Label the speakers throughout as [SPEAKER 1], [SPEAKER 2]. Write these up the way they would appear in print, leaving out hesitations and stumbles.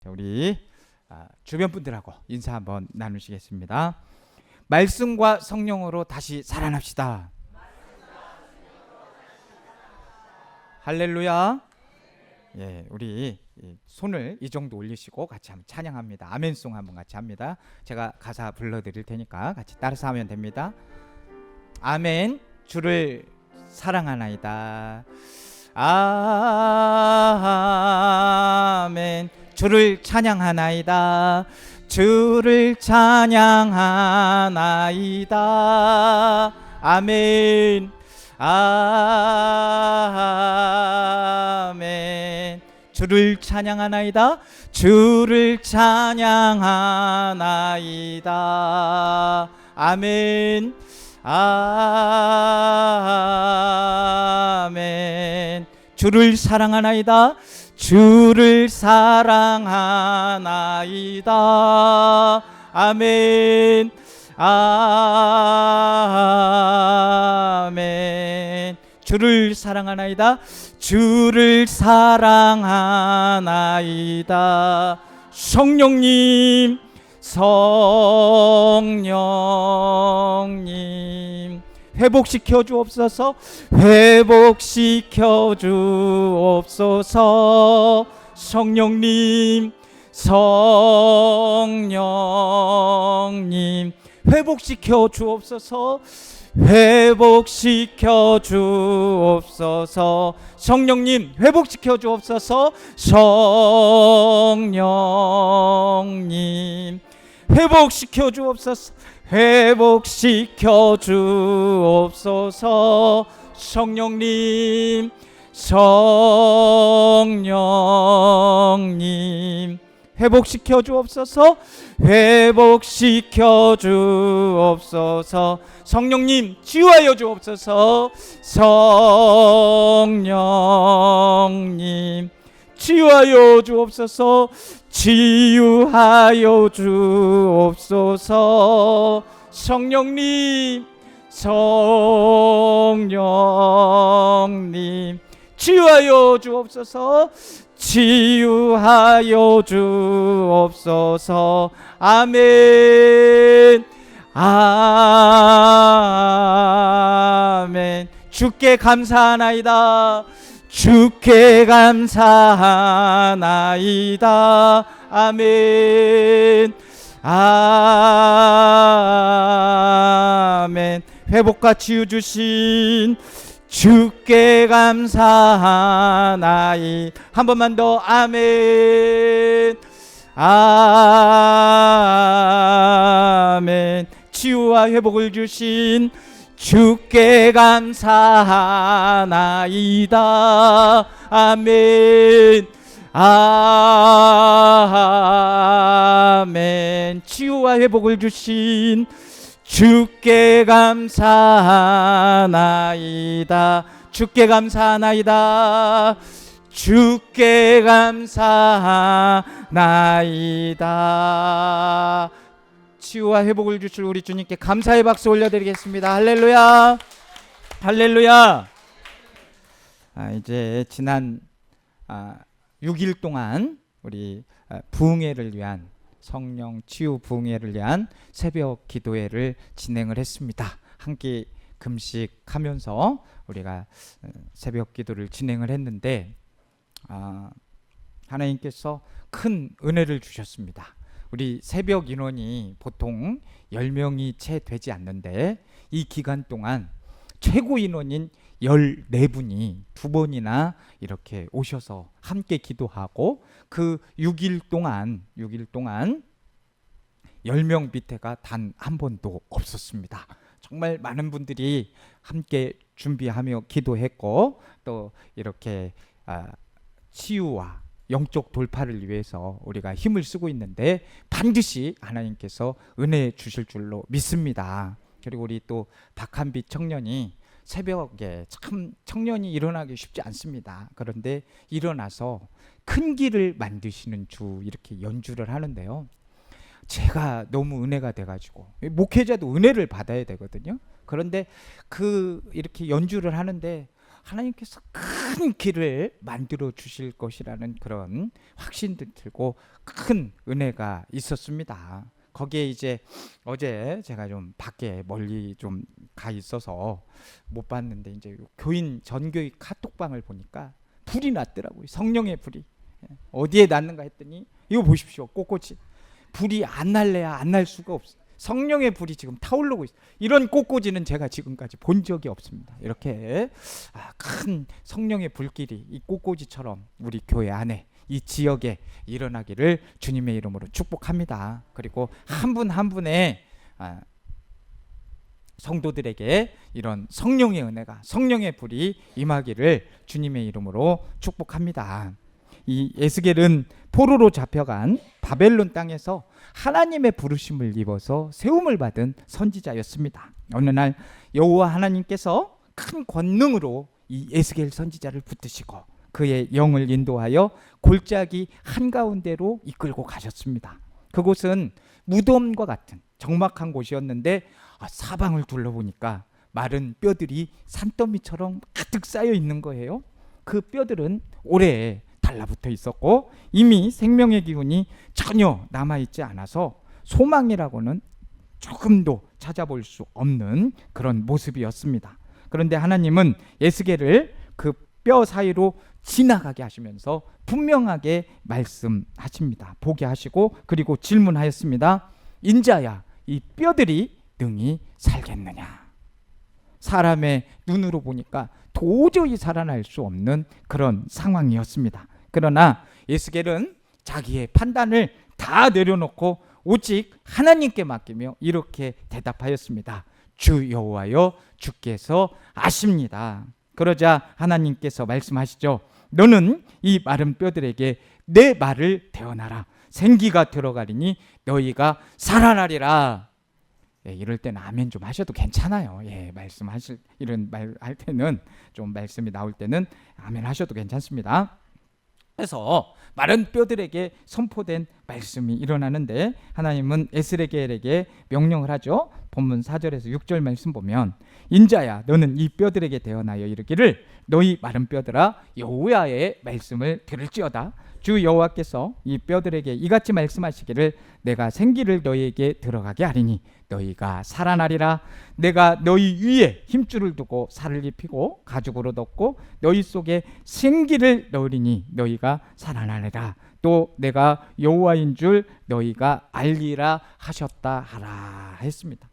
[SPEAKER 1] 우리 주변 분들하고 인사 한번 나누시겠습니다. 말씀과 성령으로 다시 살아납시다. 할렐루야. 예, 우리 손을 이 정도 올리시고 같이 한번 찬양합니다. 아멘송 한번 같이 합니다. 제가 가사 불러드릴 테니까 같이 따라서 하면 됩니다. 아멘. 주를 사랑하나이다. 아멘. 주를 찬양하나이다. 주를 찬양하나이다. 아멘. 아멘. 주를 찬양하나이다. 주를 찬양하나이다. 아멘. 아멘. 주를 사랑하나이다. 주를 사랑하나이다. 아멘. 아멘. 주를 사랑하나이다. 주를 사랑하나이다. 성령님, 성령님, 회복시켜 주옵소서. 회복시켜 주옵소서. 성령님, 성령님, 회복시켜 주옵소서. 회복시켜 주옵소서. 성령님, 회복시켜 주옵소서. 성령님, 회복시켜 주옵소서. 회복시켜 주옵소서. 성령님, 성령님, 회복시켜 주옵소서. 회복시켜 주옵소서. 성령님, 치유하여 주옵소서. 성령님, 치유하여 주옵소서. 치유하여 주옵소서. 성령님, 성령님, 치유하여 주옵소서. 치유하여 주옵소서. 아멘. 아멘. 주께 감사하나이다. 주께 감사하나이다. 아멘. 아멘. 회복과 치유 주신 주께 감사하나이. 한 번만 더. 아멘. 아멘. 치유와 회복을 주신 주께 감사하나이다. 아멘. 아멘. 치유와 회복을 주신 주께 감사하나이다. 주께 감사하나이다. 주께 감사하나이다. 치유와 회복을 주실 우리 주님께 감사의 박수 올려드리겠습니다. 할렐루야. 할렐루야. 이제 지난 6일 동안 우리 부흥회를 위한, 성령 치유 부흥회를 위한 새벽 기도회를 진행을 했습니다. 함께 금식하면서 우리가 새벽 기도를 진행을 했는데 하나님께서 큰 은혜를 주셨습니다. 우리 새벽 인원이 보통 10명이 채 되지 않는데 이 기간 동안 최고 인원인 14분이 2번이나 이렇게 오셔서 함께 기도하고 그 6일 동안 10명 밑에가 단 한 번도 없었습니다. 정말 많은 분들이 함께 준비하며 기도했고 또 이렇게 치유와 영적 돌파를 위해서 우리가 힘을 쓰고 있는데 반드시 하나님께서 은혜 주실 줄로 믿습니다. 그리고 우리 또 박한빛 청년이 새벽에 참 청년이 일어나기 쉽지 않습니다. 그런데 일어나서 큰 길을 만드시는 주 이렇게 연주를 하는데요. 제가 너무 은혜가 돼가지고, 목회자도 은혜를 받아야 되거든요. 그런데 이렇게 연주를 하는데 하나님께서 큰 길을 만들어 주실 것이라는 그런 확신도 들고 큰 은혜가 있었습니다. 거기에 이제 어제 제가 좀 밖에 멀리 좀 가 있어서 못 봤는데 이제 교인 전교의 카톡방을 보니까 불이 났더라고요. 성령의 불이. 어디에 났는가 했더니 이거 보십시오. 꽃꽃이 불이 안 날래야 안 날 수가 없어요. 성령의 불이 지금 타오르고 있어요. 이런 꽃꽂이는 제가 지금까지 본 적이 없습니다. 이렇게 큰 성령의 불길이 이 꽃꽂이처럼 우리 교회 안에 이 지역에 일어나기를 주님의 이름으로 축복합니다. 그리고 한 분 한 분의 성도들에게 이런 성령의 은혜가, 성령의 불이 임하기를 주님의 이름으로 축복합니다. 이 에스겔은 포로로 잡혀간 바벨론 땅에서 하나님의 부르심을 입어서 세움을 받은 선지자였습니다. 어느 날 여호와 하나님께서 큰 권능으로 이 에스겔 선지자를 붙드시고 그의 영을 인도하여 골짜기 한가운데로 이끌고 가셨습니다. 그곳은 무덤과 같은 적막한 곳이었는데 사방을 둘러보니까 마른 뼈들이 산더미처럼 가득 쌓여 있는 거예요. 그 뼈들은 오래 달라붙어 있었고 이미 생명의 기운이 전혀 남아있지 않아서 소망이라고는 조금도 찾아볼 수 없는 그런 모습이었습니다. 그런데 하나님은 에스겔을 그 뼈 사이로 지나가게 하시면서 분명하게 말씀하십니다. 보게 하시고 그리고 질문하였습니다. 인자야, 이 뼈들이 능히 살겠느냐? 사람의 눈으로 보니까 도저히 살아날 수 없는 그런 상황이었습니다. 그러나 에스겔은 자기의 판단을 다 내려놓고 오직 하나님께 맡기며 이렇게 대답하였습니다. 주 여호와여, 주께서 아십니다. 그러자 하나님께서 말씀하시죠. 너는 이 마른 뼈들에게 내 말을 대언하라. 생기가 들어가리니 너희가 살아나리라. 이럴 때는 아멘 좀 하셔도 괜찮아요. 말씀하실 이런 말 할 때는 좀 말씀이 나올 때는 아멘 하셔도 괜찮습니다. 그래서 마른 뼈들에게 선포된 말씀이 일어나는데 하나님은 에스겔에게 명령을 하죠. 본문 4절에서 6절 말씀 보면 인자야 너는 이 뼈들에게 대언하여 이르기를 너희 마른 뼈들아 여호와의 말씀을 들을지어다. 주 여호와께서 이 뼈들에게 이같이 말씀하시기를 내가 생기를 너희에게 들어가게 하리니 너희가 살아나리라. 내가 너희 위에 힘줄을 두고 살을 입히고 가죽으로 덮고 너희 속에 생기를 넣으리니 너희가 살아나리라. 또 내가 여호와인 줄 너희가 알리라 하셨다 하라 했습니다.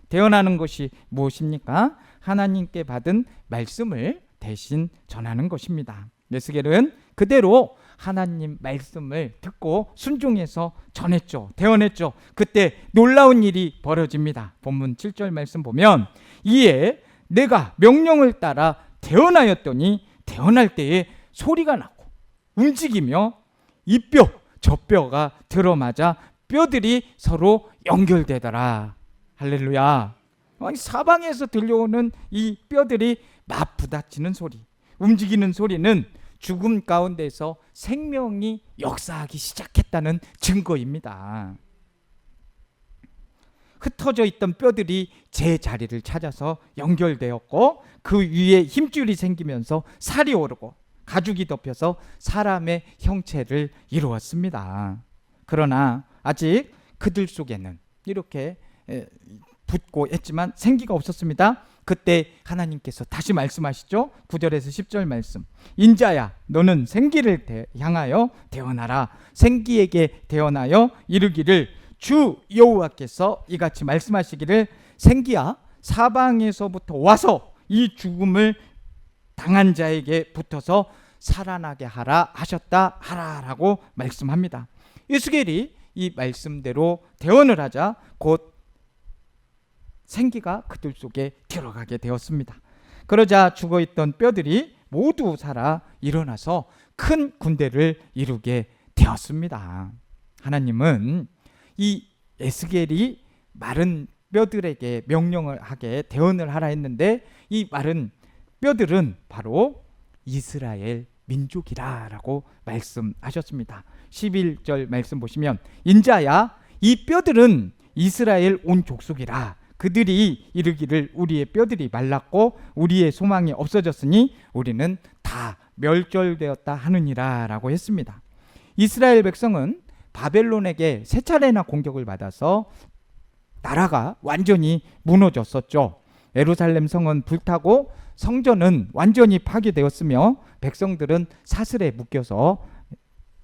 [SPEAKER 1] 대언하는 것이 무엇입니까? 하나님께 받은 말씀을 대신 전하는 것입니다. 에스겔은 그대로 하나님 말씀을 듣고 순종해서 전했죠. 대언했죠. 그때 놀라운 일이 벌어집니다. 본문 7절 말씀 보면 이에 내가 명령을 따라 대언하였더니 대언할 때에 소리가 나고 움직이며 이 뼈, 저 뼈가 들어맞아 뼈들이 서로 연결되더라. 할렐루야. 사방에서 들려오는 이 뼈들이 맞부딪히는 소리, 움직이는 소리는 죽음 가운데서 생명이 역사하기 시작했다는 증거입니다. 흩어져 있던 뼈들이 제 자리를 찾아서 연결되었고 그 위에 힘줄이 생기면서 살이 오르고 가죽이 덮여서 사람의 형체를 이루었습니다. 그러나 아직 그들 속에는 이렇게 붙고 했지만 생기가 없었습니다. 그때 하나님께서 다시 말씀하시죠. 9절에서 10절 말씀. 인자야 너는 생기를 향하여 대언하라. 생기에게 대언하여 이르기를 주 여호와께서 이같이 말씀하시기를 생기야 사방에서부터 와서 이 죽음을 당한 자에게 붙어서 살아나게 하라 하셨다 하라라고 말씀합니다. 에스겔이 이 말씀대로 대언을 하자 곧 생기가 그들 속에 들어가게 되었습니다. 그러자 죽어있던 뼈들이 모두 살아 일어나서 큰 군대를 이루게 되었습니다. 하나님은 이 에스겔이 마른 뼈들에게 명령을 하게 대언을 하라 했는데 이 마른 뼈들은 바로 이스라엘 민족이라고 말씀하셨습니다. 11절 말씀 보시면 인자야 이 뼈들은 이스라엘 온 족속이라. 그들이 이르기를 우리의 뼈들이 말랐고 우리의 소망이 없어졌으니 우리는 다 멸절되었다 하느니라 라고 했습니다. 이스라엘 백성은 바벨론에게 세 차례나 공격을 받아서 나라가 완전히 무너졌었죠. 예루살렘 성은 불타고 성전은 완전히 파괴되었으며 백성들은 사슬에 묶여서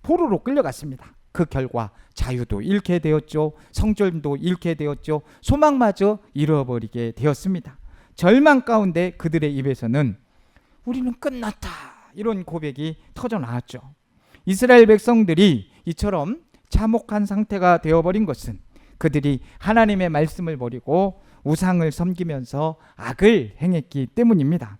[SPEAKER 1] 포로로 끌려갔습니다. 그 결과 자유도 잃게 되었죠. 성전도 잃게 되었죠. 소망마저 잃어버리게 되었습니다. 절망 가운데 그들의 입에서는 우리는 끝났다 이런 고백이 터져 나왔죠. 이스라엘 백성들이 이처럼 참혹한 상태가 되어버린 것은 그들이 하나님의 말씀을 버리고 우상을 섬기면서 악을 행했기 때문입니다.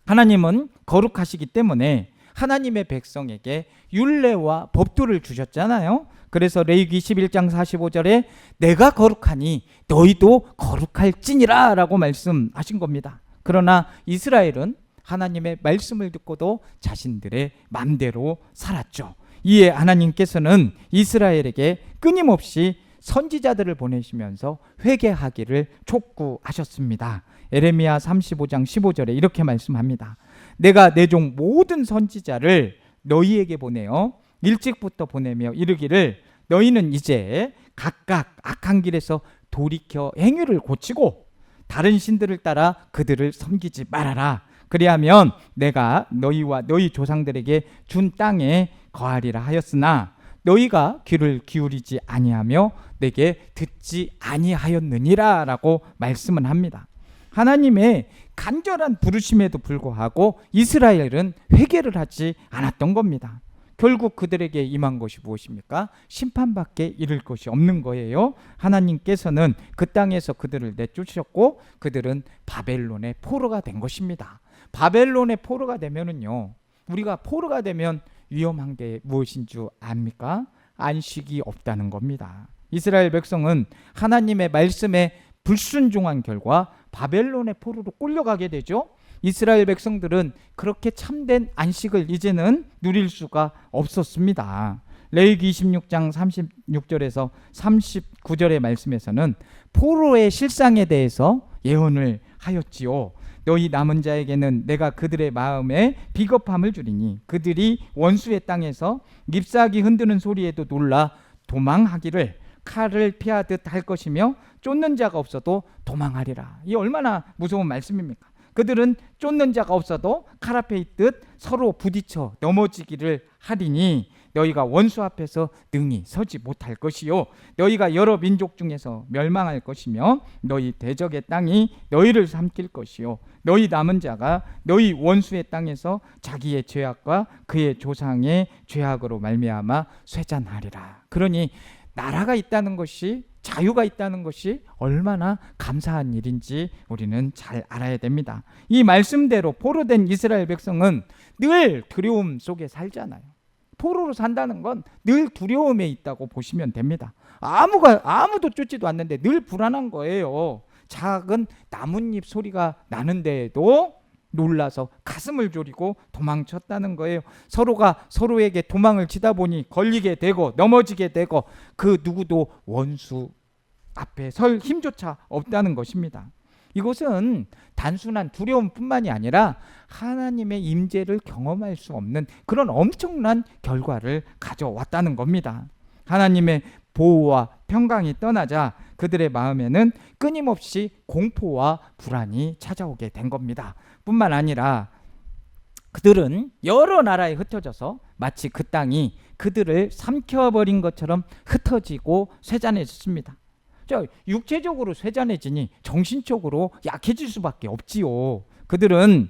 [SPEAKER 1] 하나님은 거룩하시기 때문에 하나님의 백성에게 율례와 법도를 주셨잖아요. 그래서 레위기 11장 45절에 내가 거룩하니 너희도 거룩할지니라 라고 말씀하신 겁니다. 그러나 이스라엘은 하나님의 말씀을 듣고도 자신들의 맘대로 살았죠. 이에 하나님께서는 이스라엘에게 끊임없이 선지자들을 보내시면서 회개하기를 촉구하셨습니다. 에레미야 35장 15절에 이렇게 말씀합니다. 내가 내 종 모든 선지자를 너희에게 보내어 일찍부터 보내며 이르기를 너희는 이제 각각 악한 길에서 돌이켜 행위를 고치고 다른 신들을 따라 그들을 섬기지 말아라. 그리하면 내가 너희와 너희 조상들에게 준 땅에 거하리라 하였으나 너희가 귀를 기울이지 아니하며 내게 듣지 아니하였느니라 라고 말씀은 합니다. 하나님의 간절한 부르심에도 불구하고 이스라엘은 회개를 하지 않았던 겁니다. 결국 그들에게 임한 것이 무엇입니까? 심판밖에 이를 것이 없는 거예요. 하나님께서는 그 땅에서 그들을 내쫓으셨고 그들은 바벨론의 포로가 된 것입니다. 바벨론의 포로가 되면은요, 우리가 포로가 되면 위험한 게 무엇인 줄 압니까? 안식이 없다는 겁니다. 이스라엘 백성은 하나님의 말씀에 불순종한 결과 바벨론의 포로로 끌려가게 되죠. 이스라엘 백성들은 그렇게 참된 안식을 이제는 누릴 수가 없었습니다. 레위기 26장 36절에서 39절의 말씀에서는 포로의 실상에 대해서 예언을 하였지요. 너희 남은 자에게는 내가 그들의 마음에 비겁함을 주리니 그들이 원수의 땅에서 잎사귀 흔드는 소리에도 놀라 도망하기를 칼을 피하듯 할 것이며 쫓는 자가 없어도 도망하리라. 이 얼마나 무서운 말씀입니까? 그들은 쫓는 자가 없어도 칼 앞에 있듯 서로 부딪혀 넘어지기를 하리니 너희가 원수 앞에서 능히 서지 못할 것이요 너희가 여러 민족 중에서 멸망할 것이며 너희 대적의 땅이 너희를 삼킬 것이요 너희 남은 자가 너희 원수의 땅에서 자기의 죄악과 그의 조상의 죄악으로 말미암아 쇠잔하리라. 그러니 나라가 있다는 것이, 자유가 있다는 것이 얼마나 감사한 일인지 우리는 잘 알아야 됩니다. 이 말씀대로 포로된 이스라엘 백성은 늘 두려움 속에 살잖아요. 포로로 산다는 건 늘 두려움에 있다고 보시면 됩니다. 아무도 쫓지도 않는데 늘 불안한 거예요. 작은 나뭇잎 소리가 나는데도 놀라서 가슴을 졸이고 도망쳤다는 거예요. 서로가 서로에게 도망을 치다 보니 걸리게 되고 넘어지게 되고 그 누구도 원수 앞에 설 힘조차 없다는 것입니다. 이것은 단순한 두려움뿐만이 아니라 하나님의 임재를 경험할 수 없는 그런 엄청난 결과를 가져왔다는 겁니다. 하나님의 보호와 평강이 떠나자 그들의 마음에는 끊임없이 공포와 불안이 찾아오게 된 겁니다. 뿐만 아니라 그들은 여러 나라에 흩어져서 마치 그 땅이 그들을 삼켜버린 것처럼 흩어지고 쇠잔해졌습니다. 육체적으로 쇠잔해지니 정신적으로 약해질 수밖에 없지요. 그들은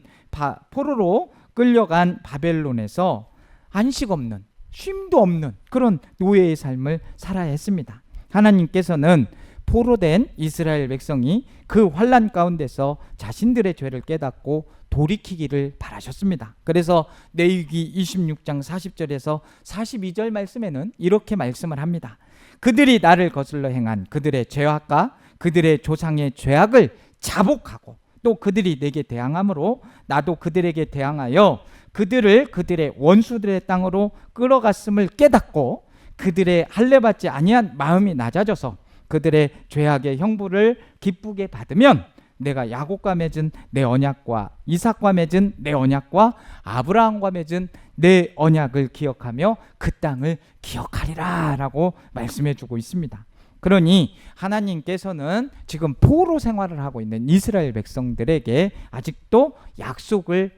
[SPEAKER 1] 포로로 끌려간 바벨론에서 안식 없는, 쉼도 없는 그런 노예의 삶을 살아야 했습니다. 하나님께서는 포로된 이스라엘 백성이 그 환난 가운데서 자신들의 죄를 깨닫고 돌이키기를 바라셨습니다. 그래서 레위기 26장 40절에서 42절 말씀에는 이렇게 말씀을 합니다. 그들이 나를 거슬러 행한 그들의 죄악과 그들의 조상의 죄악을 자복하고 또 그들이 내게 대항함으로 나도 그들에게 대항하여 그들을 그들의 원수들의 땅으로 끌어갔음을 깨닫고 그들의 할례받지 아니한 마음이 낮아져서 그들의 죄악의 형벌을 기쁘게 받으면 내가 야곱과 맺은 내 언약과 이삭과 맺은 내 언약과 아브라함과 맺은 내 언약을 기억하며 그 땅을 기억하리라 라고 말씀해 주고 있습니다. 그러니 하나님께서는 지금 포로 생활을 하고 있는 이스라엘 백성들에게 아직도 약속을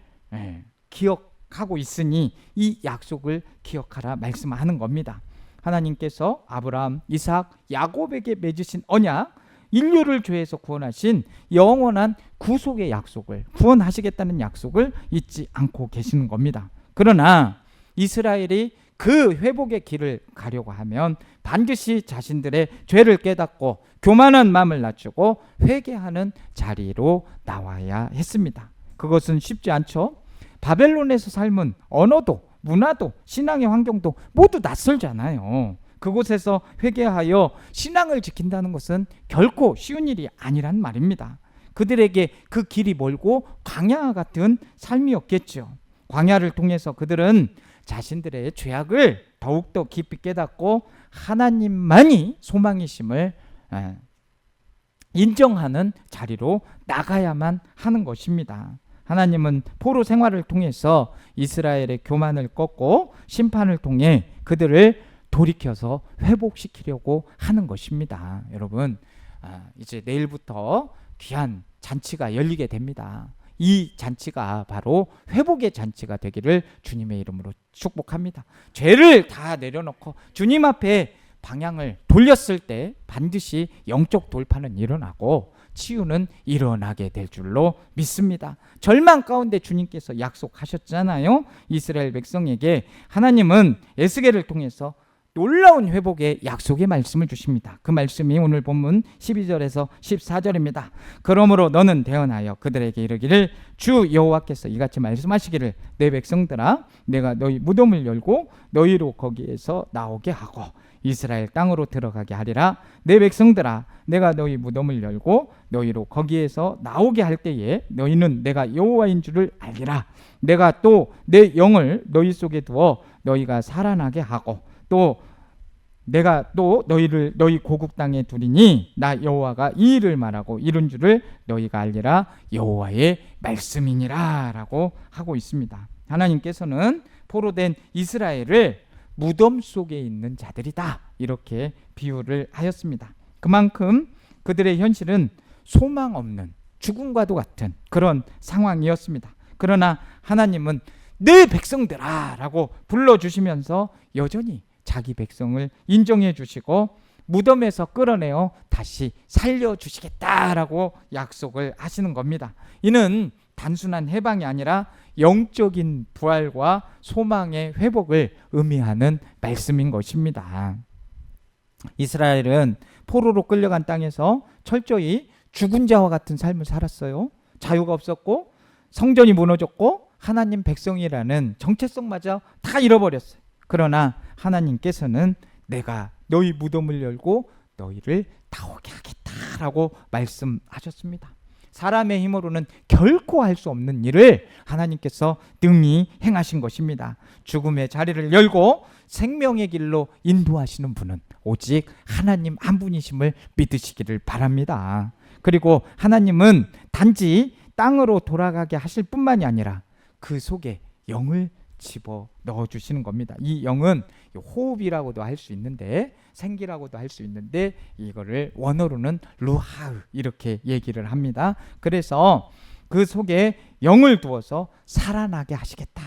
[SPEAKER 1] 기억하고 있으니 이 약속을 기억하라 말씀하는 겁니다. 하나님께서 아브라함, 이삭, 야곱에게 맺으신 언약, 인류를 죄에서 구원하신 영원한 구속의 약속을, 구원하시겠다는 약속을 잊지 않고 계시는 겁니다. 그러나 이스라엘이 그 회복의 길을 가려고 하면 반드시 자신들의 죄를 깨닫고 교만한 마음을 낮추고 회개하는 자리로 나와야 했습니다. 그것은 쉽지 않죠. 바벨론에서 삶은 언어도 문화도 신앙의 환경도 모두 낯설잖아요. 그곳에서 회개하여 신앙을 지킨다는 것은 결코 쉬운 일이 아니란 말입니다. 그들에게 그 길이 멀고 광야 같은 삶이었겠죠. 광야를 통해서 그들은 자신들의 죄악을 더욱더 깊이 깨닫고 하나님만이 소망이심을 인정하는 자리로 나가야만 하는 것입니다. 하나님은 포로 생활을 통해서 이스라엘의 교만을 꺾고 심판을 통해 그들을 돌이켜서 회복시키려고 하는 것입니다. 여러분, 이제 내일부터 귀한 잔치가 열리게 됩니다. 이 잔치가 바로 회복의 잔치가 되기를 주님의 이름으로 축복합니다. 죄를 다 내려놓고 주님 앞에 방향을 돌렸을 때 반드시 영적 돌파는 일어나고 치유는 일어나게 될 줄로 믿습니다. 절망 가운데 주님께서 약속하셨잖아요. 이스라엘 백성에게 하나님은 에스겔을 통해서 놀라운 회복의 약속의 말씀을 주십니다. 그 말씀이 오늘 본문 12절에서 14절입니다. 그러므로 너는 대언하여 그들에게 이르기를 주 여호와께서 이같이 말씀하시기를 내 백성들아 내가 너희 무덤을 열고 너희로 거기에서 나오게 하고 이스라엘 땅으로 들어가게 하리라. 내 백성들아 내가 너희 무덤을 열고 너희로 거기에서 나오게 할 때에 너희는 내가 여호와인 줄을 알리라. 내가 또 내 영을 너희 속에 두어 너희가 살아나게 하고 또 내가 또 너희를 너희 고국 땅에 두리니 나 여호와가 이 일을 말하고 이룬 줄을 너희가 알리라. 여호와의 말씀이니라 라고 하고 있습니다. 하나님께서는 포로된 이스라엘을 무덤 속에 있는 자들이다 이렇게 비유를 하였습니다. 그만큼 그들의 현실은 소망 없는 죽음과도 같은 그런 상황이었습니다. 그러나 하나님은 내 백성들아 라고 불러주시면서 여전히 자기 백성을 인정해 주시고 무덤에서 끌어내어 다시 살려주시겠다라고 약속을 하시는 겁니다. 이는 단순한 해방이 아니라 영적인 부활과 소망의 회복을 의미하는 말씀인 것입니다. 이스라엘은 포로로 끌려간 땅에서 철저히 죽은 자와 같은 삶을 살았어요. 자유가 없었고 성전이 무너졌고 하나님 백성이라는 정체성마저 다 잃어버렸어요. 그러나 하나님께서는 내가 너희 무덤을 열고 너희를 나오게 하겠다라고 말씀하셨습니다. 사람의 힘으로는 결코 할 수 없는 일을 하나님께서 능히 행하신 것입니다. 죽음의 자리를 열고 생명의 길로 인도하시는 분은 오직 하나님 한 분이심을 믿으시기를 바랍니다. 그리고 하나님은 단지 땅으로 돌아가게 하실 뿐만이 아니라 그 속에 영을 집어 넣어주시는 겁니다. 이 영은 호흡이라고도 할 수 있는데 생기라고도 할 수 있는데 이거를 원어로는 루하흐 이렇게 얘기를 합니다. 그래서 그 속에 영을 두어서 살아나게 하시겠다.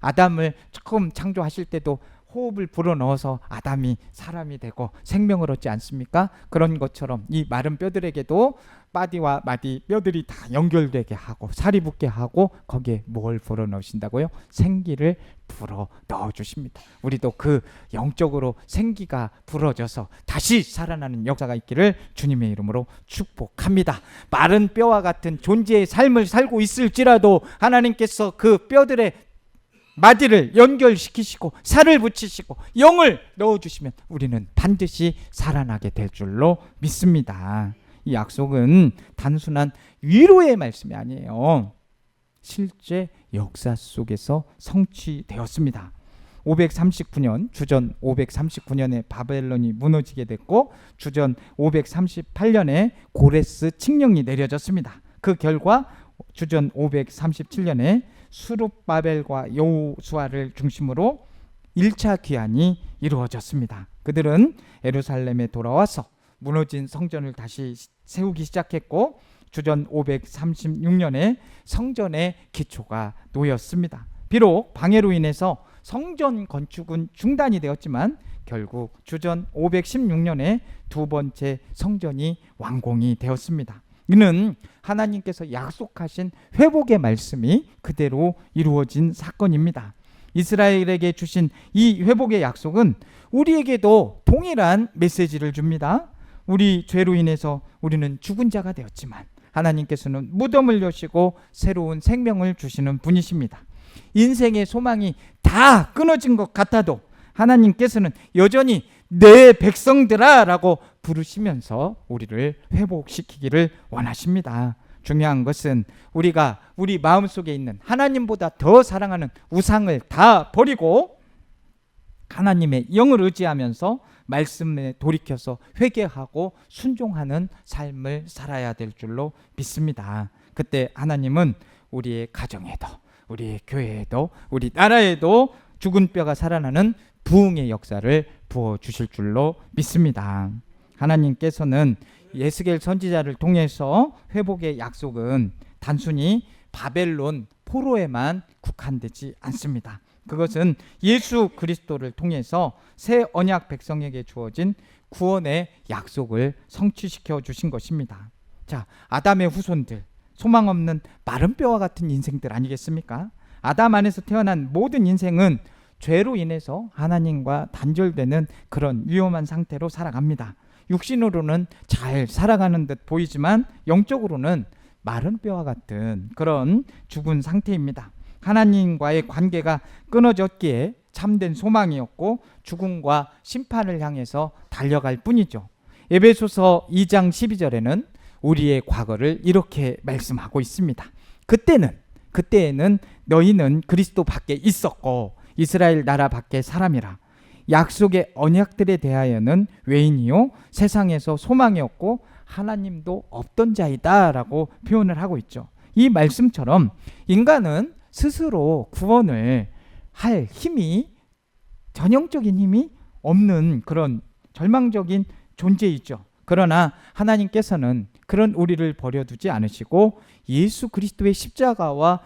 [SPEAKER 1] 아담을 처음 창조하실 때도 호흡을 불어넣어서 아담이 사람이 되고 생명을 얻지 않습니까? 그런 것처럼 이 마른 뼈들에게도 바디와 마디 뼈들이 다 연결되게 하고 살이 붙게 하고 거기에 뭘 불어넣으신다고요? 생기를 불어넣어 주십니다. 우리도 그 영적으로 생기가 불어져서 다시 살아나는 역사가 있기를 주님의 이름으로 축복합니다. 마른 뼈와 같은 존재의 삶을 살고 있을지라도 하나님께서 그 뼈들의 마디를 연결시키시고 살을 붙이시고 영을 넣어주시면 우리는 반드시 살아나게 될 줄로 믿습니다. 이 약속은 단순한 위로의 말씀이 아니에요. 실제 역사 속에서 성취되었습니다. 539년 주전 539년에 바벨론이 무너지게 됐고 주전 538년에 고레스 칙령이 내려졌습니다. 그 결과 주전 537년에 수룹바벨과 여호수아를 중심으로 1차 귀환이 이루어졌습니다. 그들은 예루살렘에 돌아와서 무너진 성전을 다시 세우기 시작했고 주전 536년에 성전의 기초가 놓였습니다. 비록 방해로 인해서 성전 건축은 중단이 되었지만 결국 주전 516년에 두 번째 성전이 완공이 되었습니다. 이는 하나님께서 약속하신 회복의 말씀이 그대로 이루어진 사건입니다. 이스라엘에게 주신 이 회복의 약속은 우리에게도 동일한 메시지를 줍니다. 우리 죄로 인해서 우리는 죽은 자가 되었지만 하나님께서는 무덤을 여시고 새로운 생명을 주시는 분이십니다. 인생의 소망이 다 끊어진 것 같아도 하나님께서는 여전히 내 백성들아 라고 부르시면서 우리를 회복시키기를 원하십니다. 중요한 것은 우리가 우리 마음속에 있는 하나님보다 더 사랑하는 우상을 다 버리고 하나님의 영을 의지하면서 말씀에 돌이켜서 회개하고 순종하는 삶을 살아야 될 줄로 믿습니다. 그때 하나님은 우리의 가정에도 우리의 교회에도 우리 나라에도 죽은 뼈가 살아나는 부흥의 역사를 부어주실 줄로 믿습니다. 하나님께서는 예스겔 선지자를 통해서 회복의 약속은 단순히 바벨론 포로에만 국한되지 않습니다. 그것은 예수 그리스도를 통해서 새 언약 백성에게 주어진 구원의 약속을 성취시켜 주신 것입니다. 자, 아담의 후손들, 소망 없는 마른 뼈와 같은 인생들 아니겠습니까? 아담 안에서 태어난 모든 인생은 죄로 인해서 하나님과 단절되는 그런 위험한 상태로 살아갑니다. 육신으로는 잘 살아가는 듯 보이지만 영적으로는 마른 뼈와 같은 그런 죽은 상태입니다. 하나님과의 관계가 끊어졌기에 참된 소망이 없고 죽음과 심판을 향해서 달려갈 뿐이죠. 에베소서 2장 12절에는 우리의 과거를 이렇게 말씀하고 있습니다. 그때에는 너희는 그리스도 밖에 있었고 이스라엘 나라 밖의 사람이라. 약속의 언약들에 대하여는 외인이요 세상에서 소망이 없고 하나님도 없던 자이다 라고 표현을 하고 있죠. 이 말씀처럼 인간은 스스로 구원을 할 힘이, 전형적인 힘이 없는 그런 절망적인 존재이죠. 그러나 하나님께서는 그런 우리를 버려두지 않으시고 예수 그리스도의 십자가와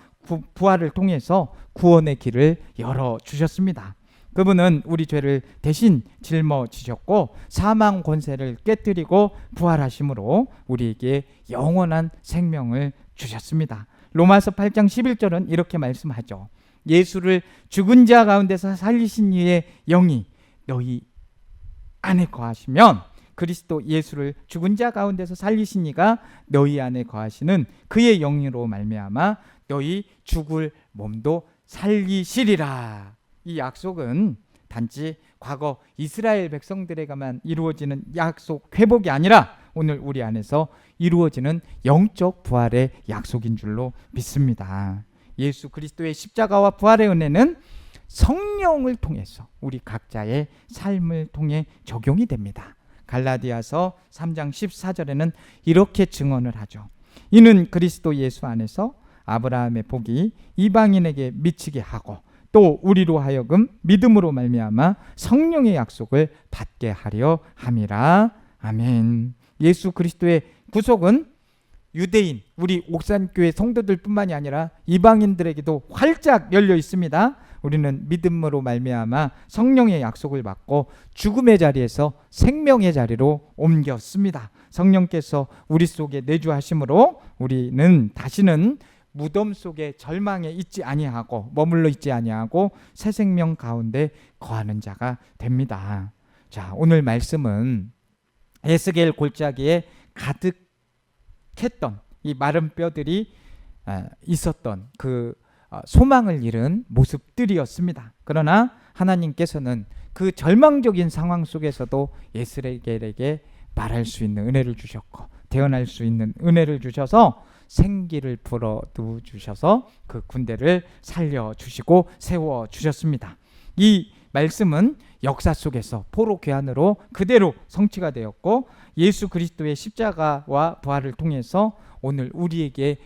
[SPEAKER 1] 부활을 통해서 구원의 길을 열어주셨습니다. 그분은 우리 죄를 대신 짊어지셨고 사망 권세를 깨뜨리고 부활하심으로 우리에게 영원한 생명을 주셨습니다. 로마서 8장 11절은 이렇게 말씀하죠. 예수를 죽은 자 가운데서 살리신 이의 영이 너희 안에 거하시면 그리스도 예수를 죽은 자 가운데서 살리신 이가 너희 안에 거하시는 그의 영으로 말미암아 너희 죽을 몸도 살리시리라. 이 약속은 단지 과거 이스라엘 백성들에게만 이루어지는 약속 회복이 아니라 오늘 우리 안에서 이루어지는 영적 부활의 약속인 줄로 믿습니다. 예수 그리스도의 십자가와 부활의 은혜는 성령을 통해서 우리 각자의 삶을 통해 적용이 됩니다. 갈라디아서 3장 14절에는 이렇게 증언을 하죠. 이는 그리스도 예수 안에서 아브라함의 복이 이방인에게 미치게 하고 또 우리로 하여금 믿음으로 말미암아 성령의 약속을 받게 하려 함이라. 아멘. 예수 그리스도의 구속은 유대인, 우리 옥산교회 성도들 뿐만이 아니라 이방인들에게도 활짝 열려 있습니다. 우리는 믿음으로 말미암아 성령의 약속을 받고 죽음의 자리에서 생명의 자리로 옮겼습니다. 성령께서 우리 속에 내주하심으로 우리는 다시는 무덤 속에 절망에 있지 아니하고 머물러 있지 아니하고 새 생명 가운데 거하는 자가 됩니다. 자, 오늘 말씀은 에스겔 골짜기에 가득했던 이 마른 뼈들이 있었던 그 소망을 잃은 모습들이었습니다. 그러나 하나님께서는 그 절망적인 상황 속에서도 에스겔에게 말할 수 있는 은혜를 주셨고 태어날 수 있는 은혜를 주셔서 생기를 불어넣어 주셔서 그 군대를 살려주시고 세워주셨습니다. 이 말씀은 역사 속에서 포로 귀환으로 그대로 성취가 되었고 예수 그리스도의 십자가와 부활을 통해서 오늘 우리에게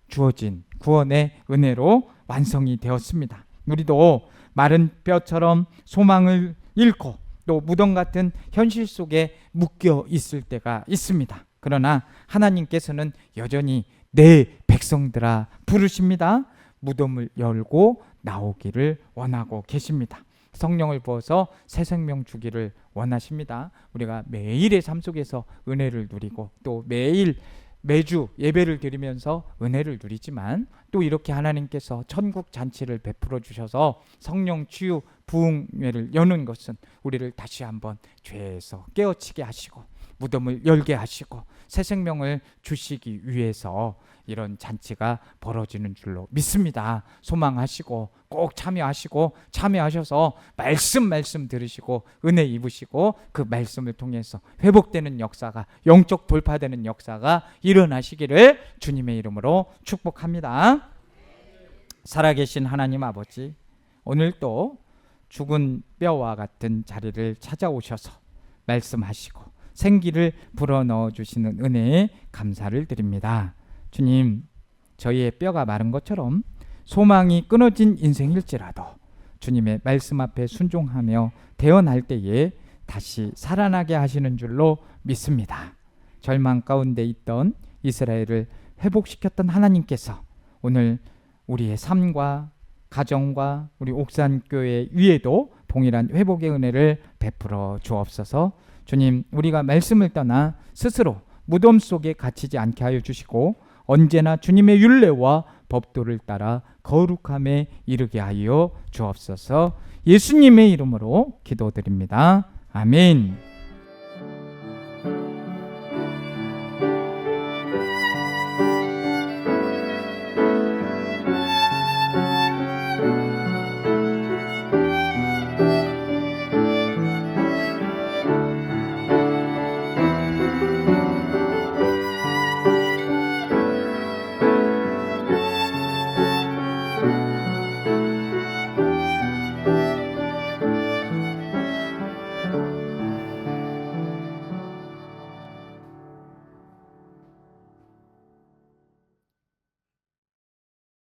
[SPEAKER 1] 주어진 구원의 은혜로 완성이 되었습니다. 우리도 마른 뼈처럼 소망을 잃고 또 무덤 같은 현실 속에 묶여 있을 때가 있습니다. 그러나 하나님께서는 여전히 내 백성들아 부르십니다. 무덤을 열고 나오기를 원하고 계십니다. 성령을 부어서 새 생명 주기를 원하십니다. 우리가 매일의 삶 속에서 은혜를 누리고 또 매주 예배를 드리면서 은혜를 누리지만 또 이렇게 하나님께서 천국 잔치를 베풀어 주셔서 성령 치유 부흥회를 여는 것은 우리를 다시 한번 죄에서 깨어치게 하시고 무덤을 열게 하시고 새 생명을 주시기 위해서 이런 잔치가 벌어지는 줄로 믿습니다. 소망하시고 꼭 참여하셔서 말씀 들으시고 은혜 입으시고 그 말씀을 통해서 회복되는 역사가, 영적 돌파되는 역사가 일어나시기를 주님의 이름으로 축복합니다. 살아계신 하나님 아버지, 오늘 또 죽은 뼈와 같은 자리를 찾아오셔서 말씀하시고 생기를 불어넣어 주시는 은혜에 감사를 드립니다. 주님, 저희의 뼈가 마른 것처럼 소망이 끊어진 인생일지라도 주님의 말씀 앞에 순종하며 태어날 때에 다시 살아나게 하시는 줄로 믿습니다. 절망 가운데 있던 이스라엘을 회복시켰던 하나님께서 오늘 우리의 삶과 가정과 우리 옥산교회 위에도 동일한 회복의 은혜를 베풀어 주옵소서. 주님, 우리가 말씀을 떠나 스스로 무덤 속에 갇히지 않게 하여 주시고 언제나 주님의 율례와 법도를 따라 거룩함에 이르게 하여 주옵소서. 예수님의 이름으로 기도드립니다. 아멘.